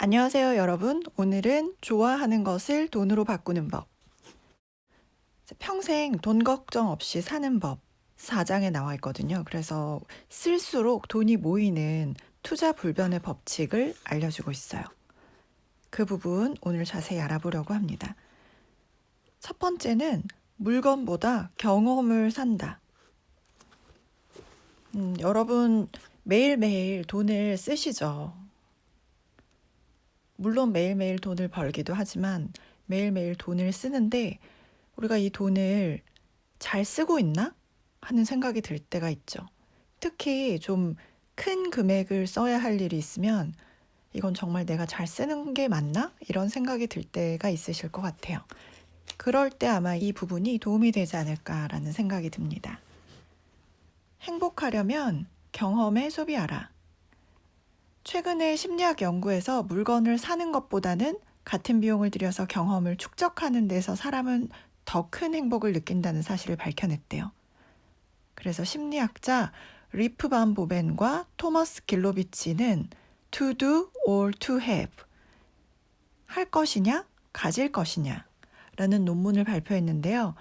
안녕하세요, 여러분. 오늘은 좋아하는 것을 돈으로 바꾸는 법. 평생 돈 걱정 없이 사는 법 4장에 나와 있거든요. 그래서 쓸수록 돈이 모이는 투자 불변의 법칙을 알려주고 있어요. 그 부분 오늘 자세히 알아보려고 합니다. 첫 번째는 물건보다 경험을 산다. 여러분 매일매일 돈을 쓰시죠. 물론 매일매일 돈을 벌기도 하지만 매일매일 돈을 쓰는데 우리가 이 돈을 잘 쓰고 있나? 하는 생각이 들 때가 있죠. 특히 좀 큰 금액을 써야 할 일이 있으면 이건 정말 내가 잘 쓰는 게 맞나? 이런 생각이 들 때가 있으실 것 같아요. 그럴 때 아마 이 부분이 도움이 되지 않을까라는 생각이 듭니다. 행복하려면 경험에 소비하라. 최근에 심리학 연구에서 물건을 사는 것보다는 같은 비용을 들여서 경험을 축적하는 데서 사람은 더 큰 행복을 느낀다는 사실을 밝혀냈대요. 그래서 심리학자 리프 반 보벤과 토머스 길로비치는 to do or to have, 할 것이냐, 가질 것이냐 라는 논문을 발표했는데요.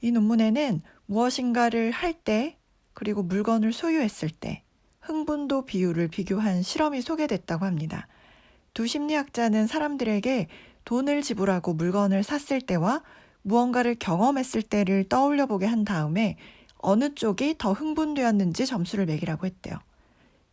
이 논문에는 무엇인가를 할 때, 그리고 물건을 소유했을 때 흥분도 비율을 비교한 실험이 소개됐다고 합니다. 두 심리학자는 사람들에게 돈을 지불하고 물건을 샀을 때와 무언가를 경험했을 때를 떠올려 보게 한 다음에 어느 쪽이 더 흥분되었는지 점수를 매기라고 했대요.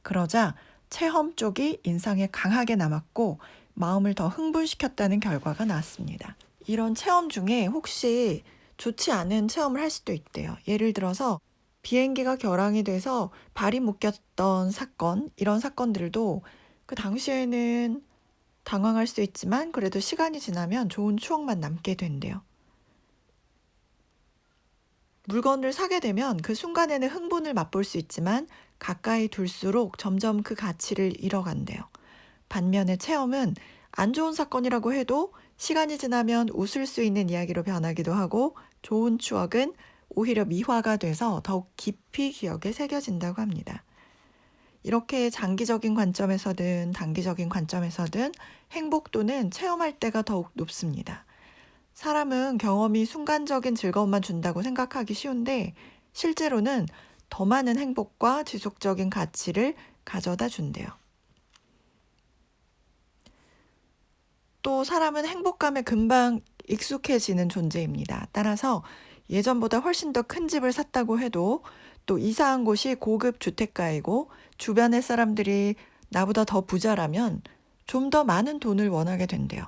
그러자 체험 쪽이 인상에 강하게 남았고 마음을 더 흥분시켰다는 결과가 나왔습니다. 이런 체험 중에 혹시 좋지 않은 체험을 할 수도 있대요. 예를 들어서 비행기가 결항이 돼서 발이 묶였던 사건, 이런 사건들도 그 당시에는 당황할 수 있지만 그래도 시간이 지나면 좋은 추억만 남게 된대요. 물건을 사게 되면 그 순간에는 흥분을 맛볼 수 있지만 가까이 둘수록 점점 그 가치를 잃어간대요. 반면에 체험은 안 좋은 사건이라고 해도 시간이 지나면 웃을 수 있는 이야기로 변하기도 하고 좋은 추억은 오히려 미화가 돼서 더욱 깊이 기억에 새겨진다고 합니다. 이렇게 장기적인 관점에서든 단기적인 관점에서든 행복도는 체험할 때가 더욱 높습니다. 사람은 경험이 순간적인 즐거움만 준다고 생각하기 쉬운데 실제로는 더 많은 행복과 지속적인 가치를 가져다 준대요. 또 사람은 행복감에 금방 익숙해지는 존재입니다. 따라서 예전보다 훨씬 더 큰 집을 샀다고 해도 또 이사한 곳이 고급 주택가이고 주변의 사람들이 나보다 더 부자라면 좀 더 많은 돈을 원하게 된대요.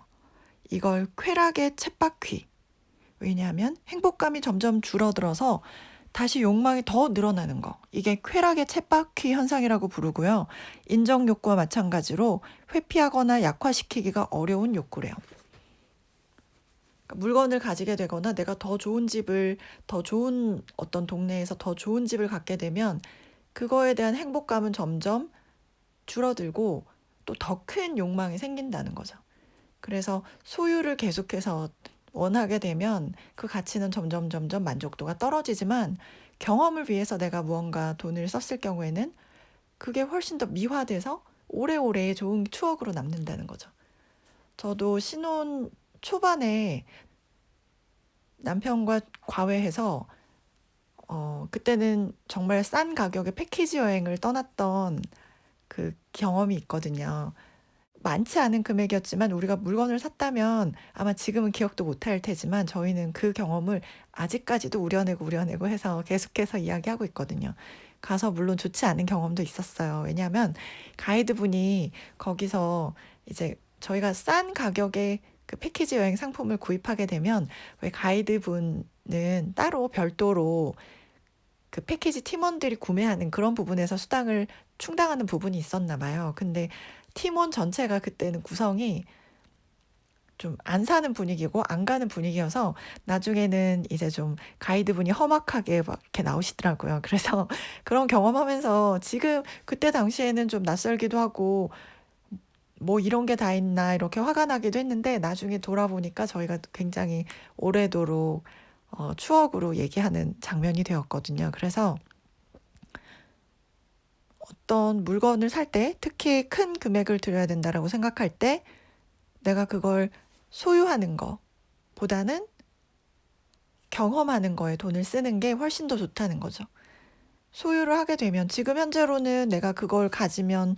이걸 쾌락의 쳇바퀴. 왜냐하면 행복감이 점점 줄어들어서 다시 욕망이 더 늘어나는 거. 이게 쾌락의 쳇바퀴 현상이라고 부르고요. 인정 욕구와 마찬가지로 회피하거나 약화시키기가 어려운 욕구래요. 물건을 가지게 되거나 내가 더 좋은 집을, 더 좋은 어떤 동네에서 더 좋은 집을 갖게 되면 그거에 대한 행복감은 점점 줄어들고 또 더 큰 욕망이 생긴다는 거죠. 그래서 소유를 계속해서 원하게 되면 그 가치는 점점 만족도가 떨어지지만 경험을 위해서 내가 무언가 돈을 썼을 경우에는 그게 훨씬 더 미화돼서 오래오래 좋은 추억으로 남는다는 거죠. 저도 신혼 초반에 남편과 과외해서 그때는 정말 싼 가격에 패키지 여행을 떠났던 그 경험이 있거든요. 많지 않은 금액이었지만 우리가 물건을 샀다면 아마 지금은 기억도 못할 테지만 저희는 그 경험을 아직까지도 우려내고 해서 계속해서 이야기하고 있거든요. 가서 물론 좋지 않은 경험도 있었어요. 왜냐하면 가이드분이 거기서 이제 저희가 싼 가격에 그 패키지 여행 상품을 구입하게 되면 왜 가이드분은 따로 별도로 그 패키지 팀원들이 구매하는 그런 부분에서 수당을 충당하는 부분이 있었나 봐요. 근데 팀원 전체가 그때는 구성이 좀 안 사는 분위기고 안 가는 분위기여서 나중에는 이제 좀 가이드분이 험악하게 막 이렇게 나오시더라고요. 그래서 그런 경험하면서 지금 그때 당시에는 좀 낯설기도 하고 뭐 이런 게 다 있나 이렇게 화가 나기도 했는데 나중에 돌아보니까 저희가 굉장히 오래도록 추억으로 얘기하는 장면이 되었거든요. 그래서 어떤 물건을 살 때 특히 큰 금액을 들여야 된다라고 생각할 때 내가 그걸 소유하는 거보다는 경험하는 거에 돈을 쓰는 게 훨씬 더 좋다는 거죠. 소유를 하게 되면 지금 현재로는 내가 그걸 가지면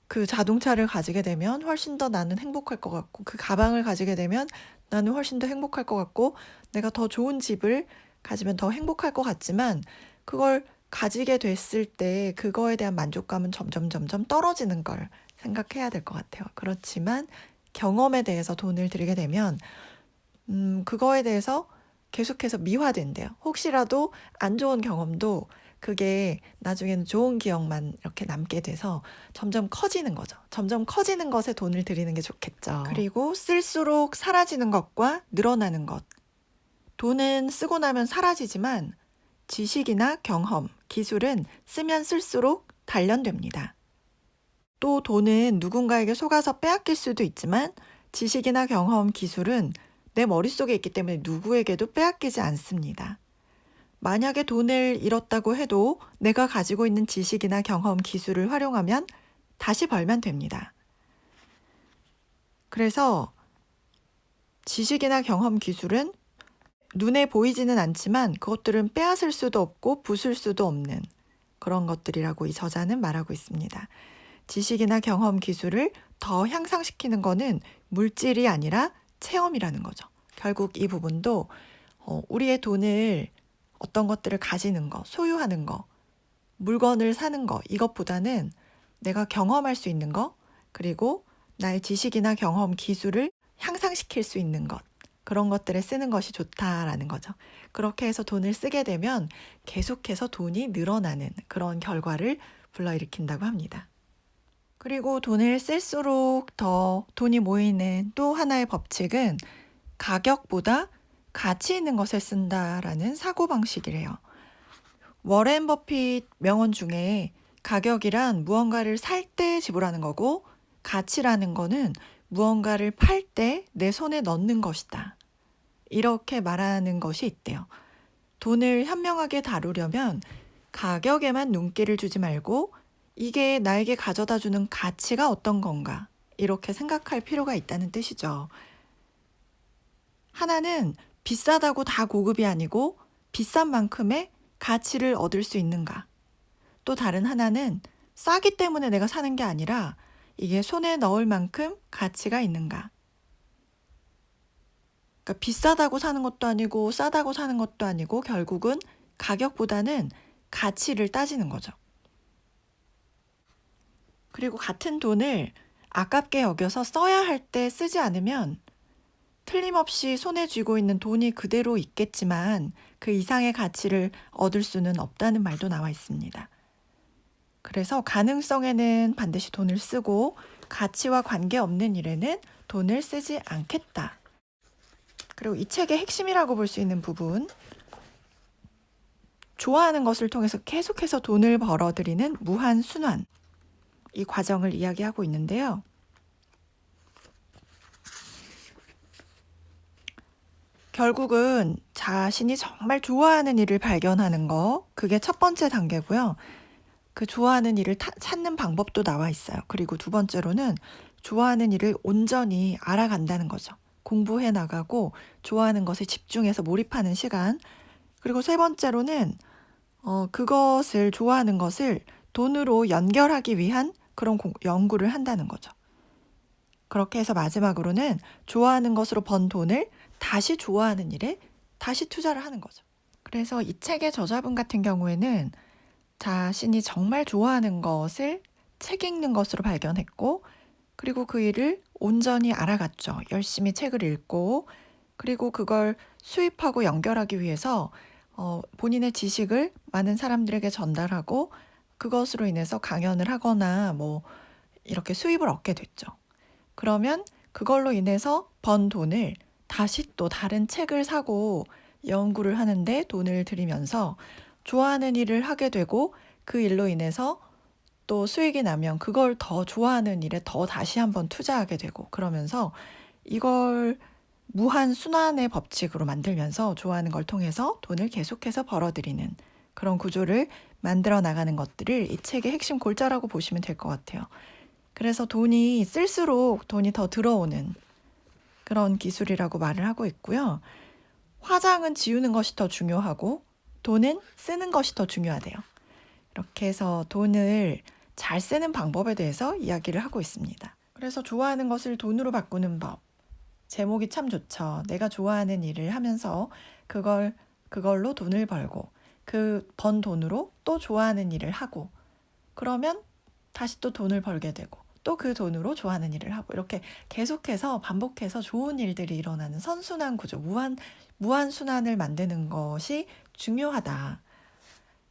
그 자동차를 가지게 되면 훨씬 더 나는 행복할 것 같고 그 가방을 가지게 되면 나는 훨씬 더 행복할 것 같고 내가 더 좋은 집을 가지면 더 행복할 것 같지만 그걸 가지게 됐을 때 그거에 대한 만족감은 점점 떨어지는 걸 생각해야 될 것 같아요. 그렇지만 경험에 대해서 돈을 들이게 되면 그거에 대해서 계속해서 미화된대요. 혹시라도 안 좋은 경험도 그게 나중에는 좋은 기억만 이렇게 남게 돼서 점점 커지는 거죠. 점점 커지는 것에 돈을 들이는 게 좋겠죠. 그리고 쓸수록 사라지는 것과 늘어나는 것. 돈은 쓰고 나면 사라지지만 지식이나 경험, 기술은 쓰면 쓸수록 단련됩니다. 또 돈은 누군가에게 속아서 빼앗길 수도 있지만 지식이나 경험, 기술은 내 머릿속에 있기 때문에 누구에게도 빼앗기지 않습니다. 만약에 돈을 잃었다고 해도 내가 가지고 있는 지식이나 경험, 기술을 활용하면 다시 벌면 됩니다. 그래서 지식이나 경험, 기술은 눈에 보이지는 않지만 그것들은 빼앗을 수도 없고 부술 수도 없는 그런 것들이라고 이 저자는 말하고 있습니다. 지식이나 경험, 기술을 더 향상시키는 거는 물질이 아니라 체험이라는 거죠. 결국 이 부분도 우리의 돈을 어떤 것들을 가지는 거, 소유하는 거, 물건을 사는 거 이것보다는 내가 경험할 수 있는 거 그리고 나의 지식이나 경험, 기술을 향상시킬 수 있는 것 그런 것들에 쓰는 것이 좋다라는 거죠. 그렇게 해서 돈을 쓰게 되면 계속해서 돈이 늘어나는 그런 결과를 불러일으킨다고 합니다. 그리고 돈을 쓸수록 더 돈이 모이는 또 하나의 법칙은 가격보다 가치 있는 것에 쓴다라는 사고방식이래요. 워렌 버핏 명언 중에 가격이란 무언가를 살 때 지불하는 거고 가치라는 거는 무언가를 팔 때 내 손에 넣는 것이다. 이렇게 말하는 것이 있대요. 돈을 현명하게 다루려면 가격에만 눈길을 주지 말고 이게 나에게 가져다 주는 가치가 어떤 건가 이렇게 생각할 필요가 있다는 뜻이죠. 하나는 비싸다고 다 고급이 아니고 비싼 만큼의 가치를 얻을 수 있는가. 또 다른 하나는 싸기 때문에 내가 사는 게 아니라 이게 손에 넣을 만큼 가치가 있는가. 그러니까 비싸다고 사는 것도 아니고 싸다고 사는 것도 아니고 결국은 가격보다는 가치를 따지는 거죠. 그리고 같은 돈을 아깝게 여겨서 써야 할 때 쓰지 않으면 틀림없이 손에 쥐고 있는 돈이 그대로 있겠지만 그 이상의 가치를 얻을 수는 없다는 말도 나와 있습니다. 그래서 가능성에는 반드시 돈을 쓰고 가치와 관계없는 일에는 돈을 쓰지 않겠다. 그리고 이 책의 핵심이라고 볼 수 있는 부분, 좋아하는 것을 통해서 계속해서 돈을 벌어들이는 무한순환, 이 과정을 이야기하고 있는데요. 결국은 자신이 정말 좋아하는 일을 발견하는 거, 그게 첫 번째 단계고요. 그 좋아하는 일을 찾는 방법도 나와 있어요. 그리고 두 번째로는 좋아하는 일을 온전히 알아간다는 거죠. 공부해 나가고 좋아하는 것에 집중해서 몰입하는 시간. 그리고 세 번째로는 그것을 좋아하는 것을 돈으로 연결하기 위한 그런 연구를 한다는 거죠. 그렇게 해서 마지막으로는 좋아하는 것으로 번 돈을 다시 좋아하는 일에 다시 투자를 하는 거죠. 그래서 이 책의 저자분 같은 경우에는 자신이 정말 좋아하는 것을 책 읽는 것으로 발견했고 그리고 그 일을 온전히 알아갔죠. 열심히 책을 읽고 그리고 그걸 수입하고 연결하기 위해서 본인의 지식을 많은 사람들에게 전달하고 그것으로 인해서 강연을 하거나 뭐 이렇게 수입을 얻게 됐죠. 그러면 그걸로 인해서 번 돈을 다시 또 다른 책을 사고 연구를 하는데 돈을 들이면서 좋아하는 일을 하게 되고 그 일로 인해서 또 수익이 나면 그걸 더 좋아하는 일에 더 다시 한번 투자하게 되고 그러면서 이걸 무한 순환의 법칙으로 만들면서 좋아하는 걸 통해서 돈을 계속해서 벌어들이는 그런 구조를 만들어 나가는 것들을 이 책의 핵심 골자라고 보시면 될 것 같아요. 그래서 돈이 쓸수록 돈이 더 들어오는 그런 기술이라고 말을 하고 있고요. 화장은 지우는 것이 더 중요하고 돈은 쓰는 것이 더 중요하대요. 이렇게 해서 돈을 잘 쓰는 방법에 대해서 이야기를 하고 있습니다. 그래서 좋아하는 것을 돈으로 바꾸는 법. 제목이 참 좋죠. 내가 좋아하는 일을 하면서 그걸로 돈을 벌고 그 번 돈으로 또 좋아하는 일을 하고 그러면 다시 또 돈을 벌게 되고 또 그 돈으로 좋아하는 일을 하고 이렇게 계속해서 반복해서 좋은 일들이 일어나는 선순환 구조, 무한 순환을 만드는 것이 중요하다.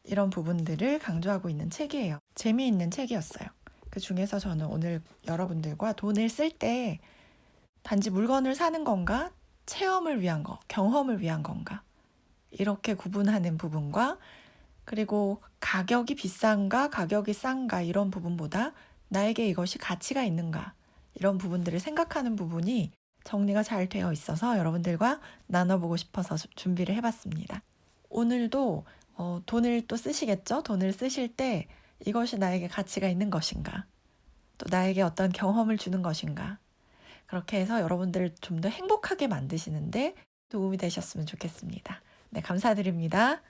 이런 부분들을 강조하고 있는 책이에요. 재미있는 책이었어요. 그 중에서 저는 오늘 여러분들과 돈을 쓸 때 단지 물건을 사는 건가, 체험을 위한 거, 경험을 위한 건가 이렇게 구분하는 부분과 그리고 가격이 비싼가, 가격이 싼가 이런 부분보다 나에게 이것이 가치가 있는가 이런 부분들을 생각하는 부분이 정리가 잘 되어 있어서 여러분들과 나눠보고 싶어서 준비를 해봤습니다. 오늘도 돈을 또 쓰시겠죠? 돈을 쓰실 때 이것이 나에게 가치가 있는 것인가? 또 나에게 어떤 경험을 주는 것인가? 그렇게 해서 여러분들을 좀 더 행복하게 만드시는데 도움이 되셨으면 좋겠습니다. 네, 감사드립니다.